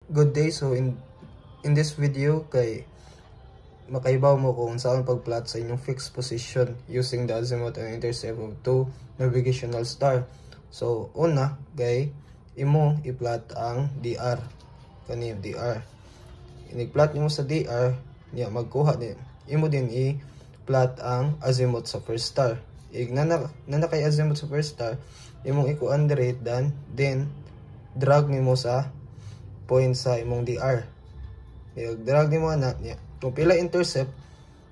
Good day. So in this video kay makaibaw mo kung saan pagplot sa inyong fixed position using the azimuth and intercept of two navigational star. So una kay imo i-plot ang DR kani DR. Ini-plot nimo sa DR niya magkuha din. Imo din i-plot ang azimuth sa first star. Na kay azimuth sa first star, imong i-co-underate then drag nimo sa point sa imong DR. Drag nimo na niya. Kung pila intercept,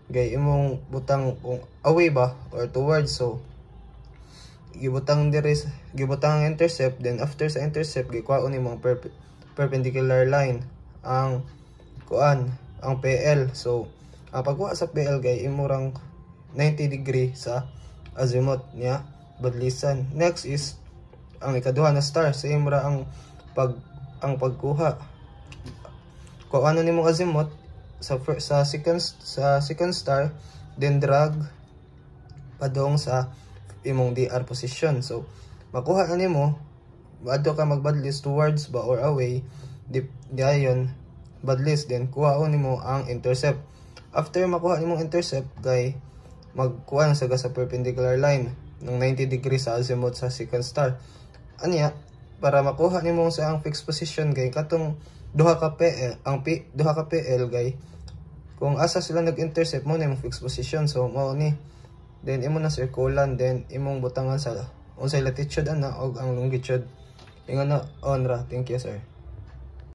gay imong butang kung away ba or towards, so gibutang ang intercept, then after sa intercept gikuhaon imong perpendicular line ang PL. So ang pagkuha sa PL gay imurang 90 degree sa azimuth niya badlisan. Next is ang ikaduha na star, same ra ang pagkuha. Kung ano nimong azimuth sa second star, then drag padong sa imong DR position. So makuha na nimo adto ka magbadlis towards ba or away, di ayon badlis, then kuhaon nimo ang intercept. After makuha nimong intercept kay magkuha na sa perpendicular line ng 90 degree sa azimuth sa second star. Anya para makuha nimo sa ang fixed position kay katong duha ka PL kay kung asa sila nag-intercept mo na yung fixed position, so mao ni then imo na circulan, then imong butangan sa unsay latitude ana og ang longitude. Ingon na on ra. Thank you sir.